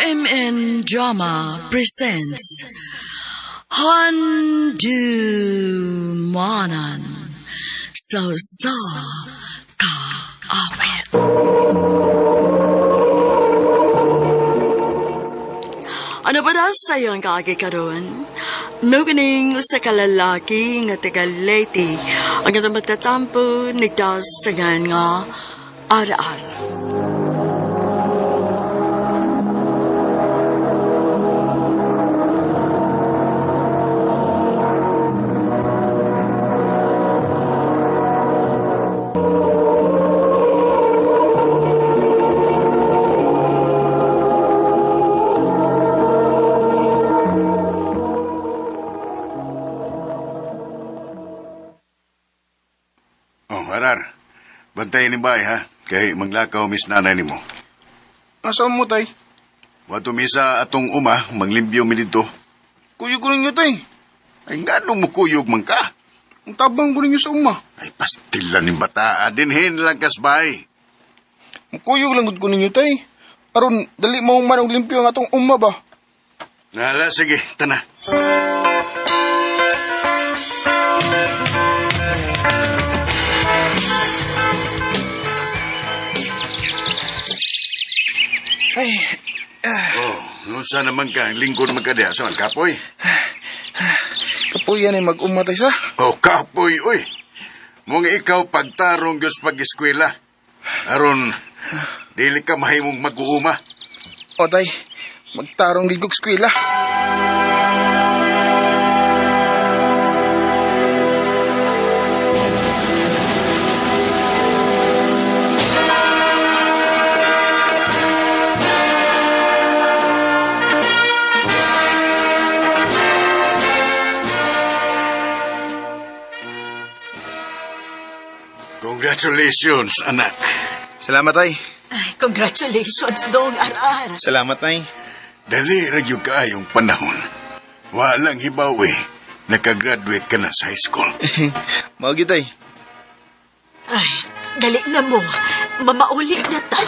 RMN Drama presents Handumanan So Ka Awit. Ano ba daw sa'yo ang kakikaroon? Nuganing sa kalalaki nga taga-Leyte ang ito magtatampo nagdasagan nga ara-ara. Arar, bantayin ni bay, ha? Kay maglakaw mis nanay ni mo. Asam mo, tay? Wato misa atong uma, manglimbyo mi dito. Kuyog ko ninyo, tay. Ay ngano mo kuyog man ka? Ang tabang ko ninyo sa uma. Ay pastilan ni bata, dinhin lang kas bay. Kuyog lang ko ninyo, tay. Aron, dali mo manong limpyo ang atong uma ba? Nala, sige, tana. Ay, Nusa naman ka, lingkod magkadya. So, kapoy? kapuyan ay mag-umatay sa. Kapoy, oy. Mong ikaw pagtarong Diyos pag-eskwela. Aron, dili ka mahimong mag-uuma. O, tay, magtarong ligog skwela. Congratulations, anak. Salamat, tay. Ay, congratulations, Dong Arar. Salamat, tay. Dali ragyo kaayong panahon. Walang hibawi. Nakagraduate ka na sa high school. Maugi, tay. Ay, dali na mo. Mamaulit na ta.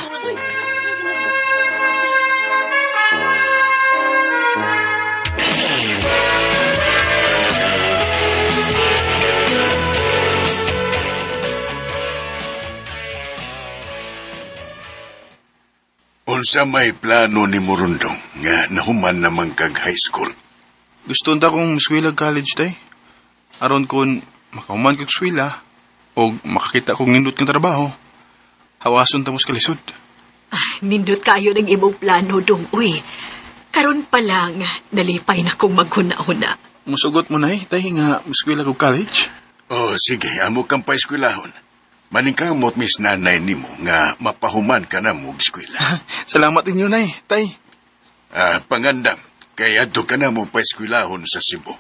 Unsa may plano ni Murundong nga nahuman namang kag high school? Gusto nta kong muskwila college, tay. Aron kon makauman kong swila o makakita kong nindot ng trabaho. Hawason ta mos kalisod. Ay, nindot kayo ng imong plano, Dong. Uy, karon pa lang, nalipay na kong maghuna-huna. Musugot mo na, tay, nga muskwila kong college. Sige, amo kang paeskwelahon. Maningkamot mis nanay nimo nga mapahuman ka na mo eskwela. Salamat inyo, nay, tay. Pangandam, kaya adto ka na mo paeskwelahon sa Cebu.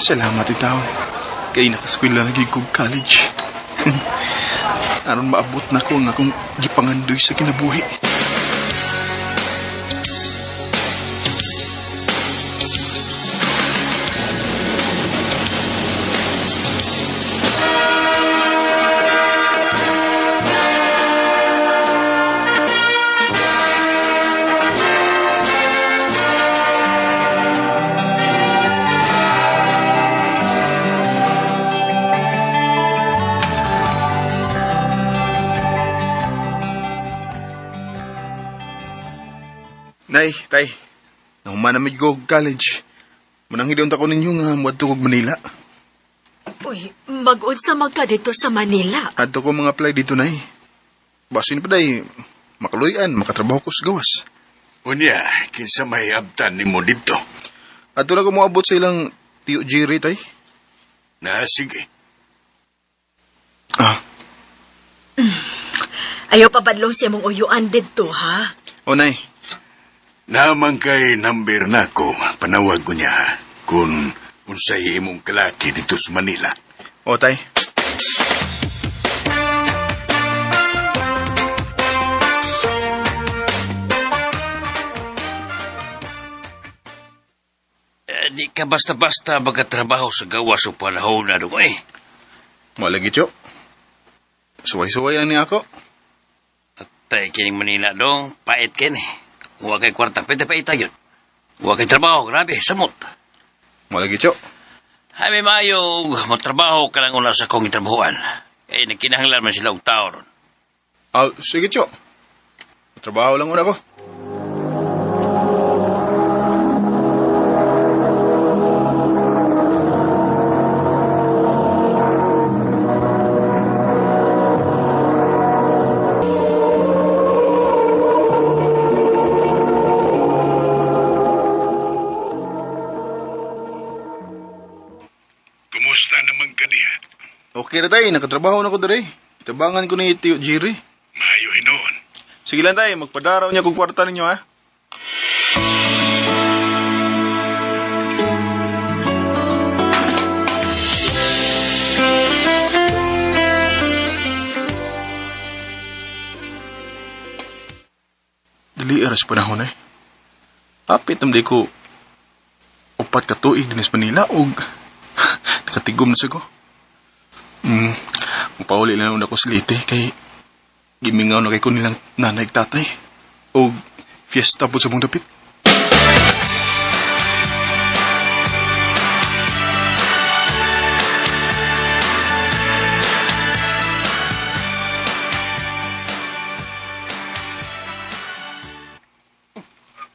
Salamat itaw. Kay nakaskwila lagi kong college. Aron maabot na ko ang akong gipangandoy sa kinabuhi. Nay, tay, nahuman na ko college. Manang hidon ko ninyo nga muadto kog Manila. Uy, mag-unsa magka dito sa Manila. Adto ko mga apply dito, nay. Basin pa day, makaluyan, makatrabaho ko sa gawas. Unya, kinsa may abtan nimo dito? Adto na ko moabot sa ilang tiyo Jerry, tay. Sige. Ayaw pa badlong siya mong uyuan dito, ha? O, nay. Namang kay number na ko, panawag ko niya kung unsay imong kalaki dito sa Manila. O, tay. ka basta-basta magkatrabaho sa gawa sa panahon na dong eh. Malagi, Chok. Suway-suwayan niya ako. At kining Manila dong, pait kin eh. Huwag kay kwartang pwede pa itayon. Huwag kay trabaho, grabe, samot. Malagi, Chok. Ay, may mayo, magtrabaho ka lang una sa kong itrabahuan. Eh, nagkinahanglan man sila og tao ron. Sige, Chok. Trabaho lang una ko. Kumusta naman ka niya? Okay na tayo, nakatrabaho na ko dere. Itabangan ko ni Tio Jerry. Mayo hinoon. Sige lang tayo, magpadaraw niya kung kwarta ninyo, ha? Dali aras panahon eh. Apit namday ko upat ka tuig din sa Manila o nakatigom na siya ko. Mapauli lang ako sa lite kay gimingaw na kay ko nilang nanay tatay o fiesta po sa mong dapit.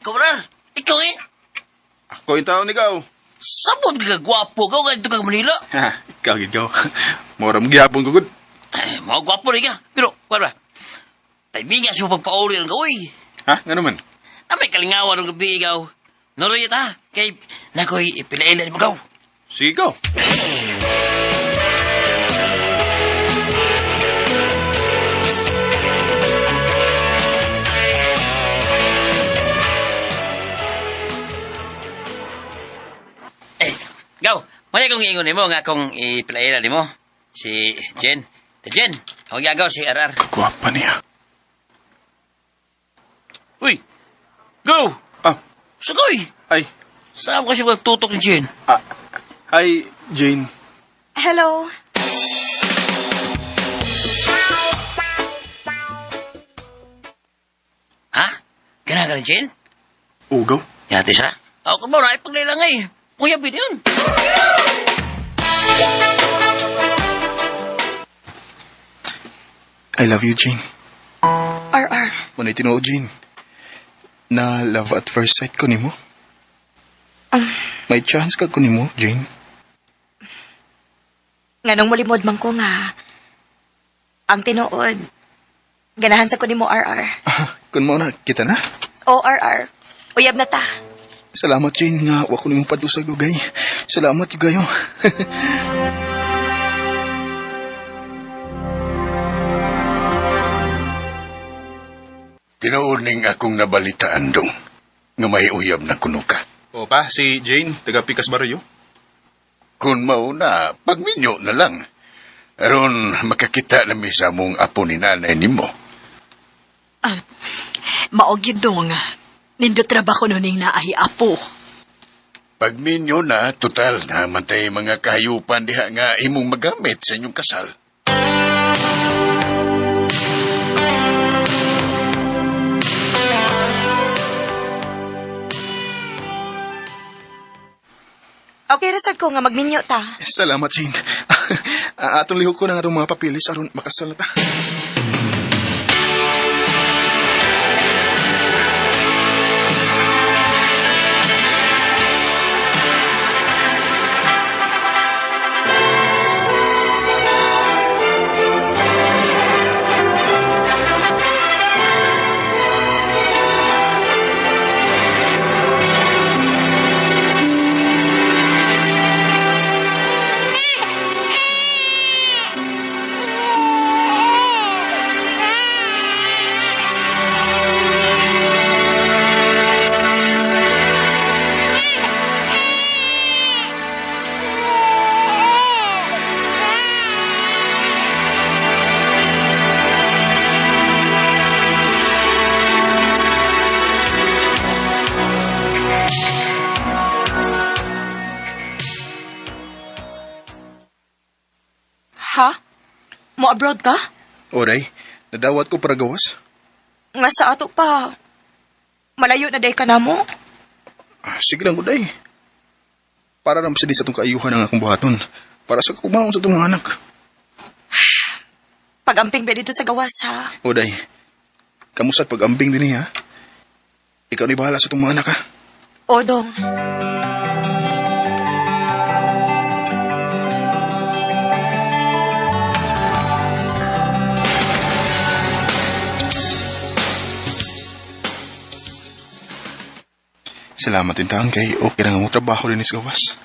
Kabral, ikaw eh. Ako yung taon ikaw. Sabon ka gwapo ka, ganito ka Manila. Ha, ikaw. Moram gihapon ko good. Ay, mga gwapo rin ka. Pero, wala. Taimingan siya pagpauli ng gawi. Ha, nga naman. Na may kalingawan ng gabi ikaw. Noroy ta, kay nakoy ipilailan mo gaw. Sige ikaw. Gaw, mali kong ingon mo nga kung ipilailan mo. Si Jen. Jen, ang gagaw si RR. Kagwapa niya. Uy, go! Ah, Sagoy! ay. Saan kasi magtutok ni Jen? Hi, Jane. Hello. Ha? Ganaga ni Jen? Ugaw. Yate sa? Ako mo na ipaglaylang eh. Kuya, bin yun. I love you, Jane. RR. Manay tinuod, Jane. Na love at first sight ko nimo. May chance ka ko nimo, Jane. Nganong malimod man ko nga. Ang tinuod. Ganahan sa ko ni mo, RR. Kun mo na, kita na. O, RR. Uyab na ta. Salamat, Jane, nga wako nimong padusag ugay. Salamat, yugayo. Tinuuning akong nabalitaan dong nga may uyab na kuno ka. O pa, si Jane, taga Picas Barrio. Kung mauna, pagminyo na lang. Aron makakita na mi sa mong apo ni nanay nimo. Maogid dong. Nindot trabaho nun ning naahi apo. Pagminyo na, total na mantay mga kahayupan diha nga imong magamit sa inyong kasal. Okay, resort ko nga magminyo ta. Salamat, Jane. Atong lihok ko na nga itong mga papilis aron makasal na ta. Mo-abroad ka? O, day, nadawat ko para gawas. Nga sa ato pa. Malayo na day ka na mo? Sige lang ko, day. Para naman sa itong kaayuhan ng akong buhaton. Para sa kumaon sa itong mga anak. Pag-amping ba dito sa gawas, ha? O, day, kamusta pag-ambing din ha? Ikaw ni bahala sa itong mga anak, ha? O, Dong. Salamat din taon kay okay na nga mo trabaho rin sa gawas.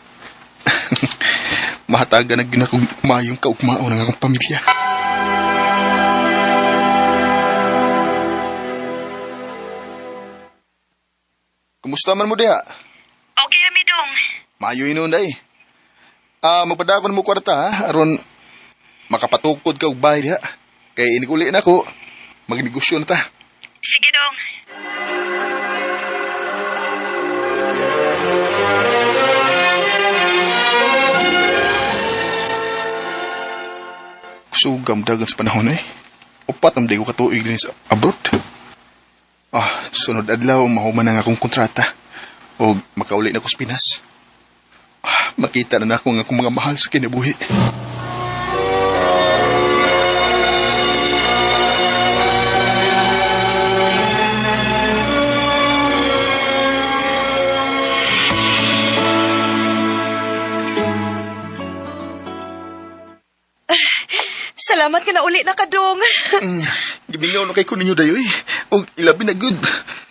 Mahataga na ginakong mayong kaugmao ng akong pamilya. Kumusta man mo diha? Okay, Rami, Dong. Mayo inon day. Magpadako na mo kwarta ha, aron makapatukod ka og bahay diha. Kay inikuli na ako, magnegosyo na ta. Sige, Dong. Sugam dagan sa panahon Upat ang ko katuig din sa abroad. Sunod adlaw mahuman ang akong kontrata. O makauli na ko sa Pinas. Makita na ako ang akong mga mahal sa kinabuhi. Salamat ka na uli na ka, Dong. Gibingaw na kay ko ninyo dayo O ilabi na good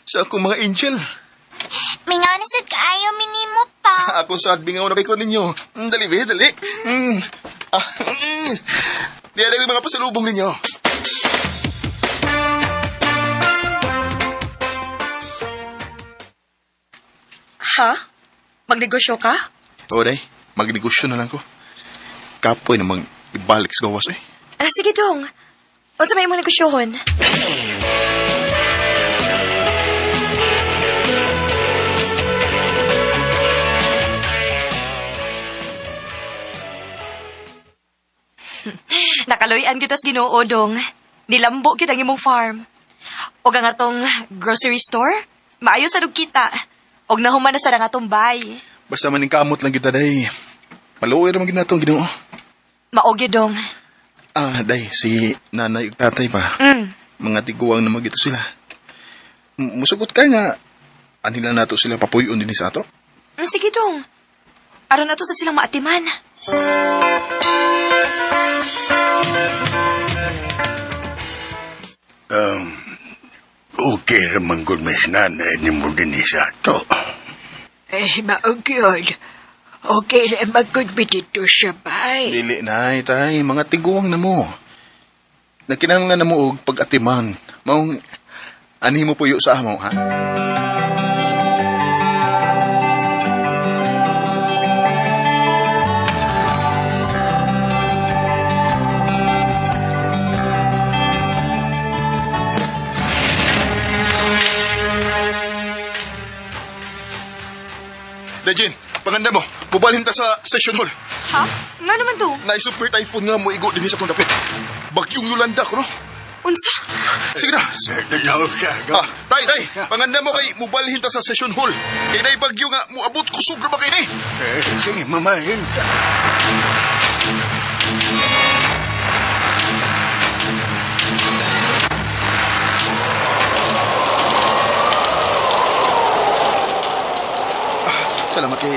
sa akong mga angel. Mingaw na sad kaayo minimo pa. Ako sad bingaw na kay ko ninyo. Dali be, dali. Di ada yung mga pasalubong ninyo. Ha? Magnegosyo ka? O day, magnegosyo na lang ko. Kapoy namang ibalik sa gawas Sige, Dong. Unsa may imong negosyohon? Nakaluyan kita sa Ginoo, Dong. Nilambo kita ang imong farm. Og ang atong grocery store, maayo sa dug kita. Og nahuman na sa nga atong bay. Basta maning kamot lang kita day. Maluoy raman ginatong Ginoo. Maogi, Dong. Day, si nanay ug tatay ba? Mga tiguang na magito sila. Musugot ka nga, anila nato sila papuyon din sa ato? Sige, Dong. Aron nato sa silang maatiman. Okay raman kung may nanay ni mo din sa to. Maog yun. Okay naman kung dito siya, bay. Dili na, tay. Mga tiguang na mo. Nagkinahanglan na mo og pag-atiman. Maong, ani mo puyo sa amo, ha? Dajin, panganda mo. Bubalhin ta sa session hall. Ha? Nga naman, Dong. Na-super typhoon nga mo igo din sa itong dapit. Bagyong Yolanda ko, no? Unsa? Sige na. Tanaw siya. Tay, panganda mo kay mubalhin ta sa session hall. Kay na'y bagyo nga, muabot ko sobra ba kay ni? Sige, mamahin. Salamat kay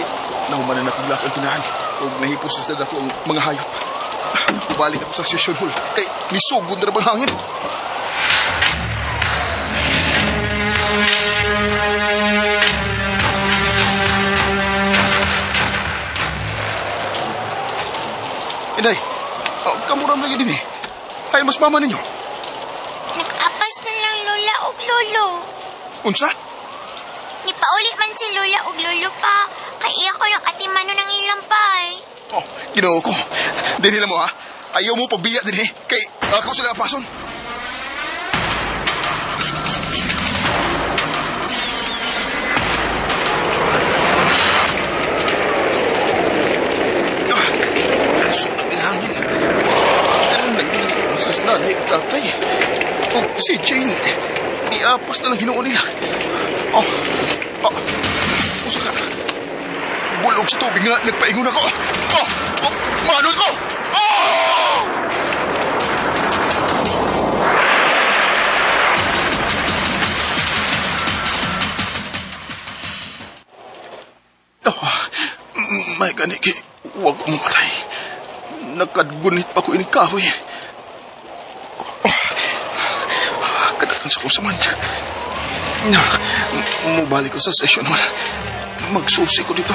nahuman na nakuglak ang tinahan o nahipos na sa dako ang mga hayop. Balik ako sa session hall kay nisugod na bang hangin. Inday, kamuram lagi din Ay, mas mama ninyo. Nag-apas na lang lola ug lolo. Unsa? Nipauli man si lola ug lolo pa. Kay iya ko ng atimano ng ilang pay. Ginoo ko. Dili mo ha. Ayaw mo pagbiya din Kay ako sila pason. Sukat ng hangin. O si Jane, niapas na lang hinuon nila. Oh, usa ka. Bulog sa tubig nga, nagpaingon ako. Manod ko! May ganiki, huwag mo matay. Nagkadgunit pa ko in kahoy. Kadakan sa kusaman. Mubalik ko sa session wala. Magsusi ko dito.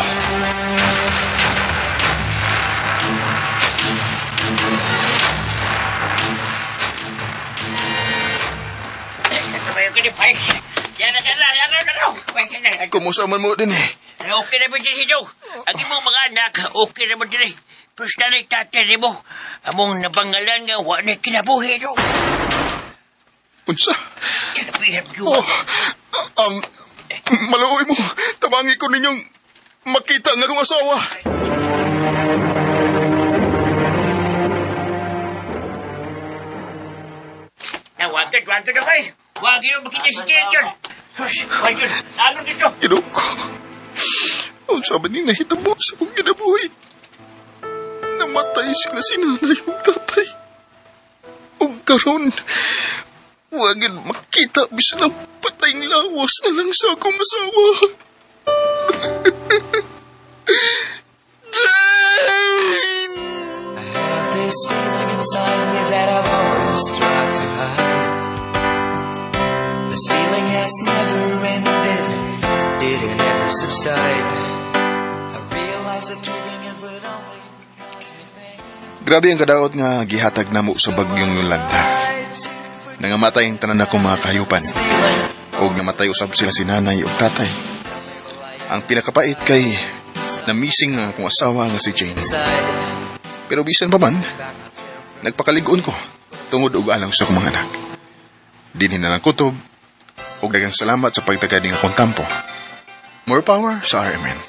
Kumusta man mo din eh? Okay naman din ito. Ang imong mga anak, okay naman din. Pero sa tatay mo, among nabangalan nga, wala kinabuhi ito. Unsa? Kinabihan ko. Maluoy mo. Tabangi ko ninyong makita nga akong asawa. Wag na kayo. Wag yun, makita si Jane yun. Wag yun, ano dito? Ginoo ko. Ang sabi ni nahitabo sa kong kinabuhi. Namatay sila si nanay o tatay. O karon, wagin makita bisa ng patayng lawas na lang sa akong asawa. Jane! I have this feeling inside me that I've always tried to hide. This feeling has never ended, didn't ever subside. I realize that keeping it would only cause me pain. Grabe ang kadaot nga gihatag namo sa bagyong Yolanda. Nangamatay ang tanan akong mga kahayupan. O namatay usab sila si nanay o tatay. Ang pinakapait kay namising nga akong asawa nga si Jane. Pero bisan pa man, nagpakaligoon ko tungod og alaw sa akong mga anak. Dinhin na lang kutob o daghang salamat sa pagtagad ng akong tampo. More power sa RMN.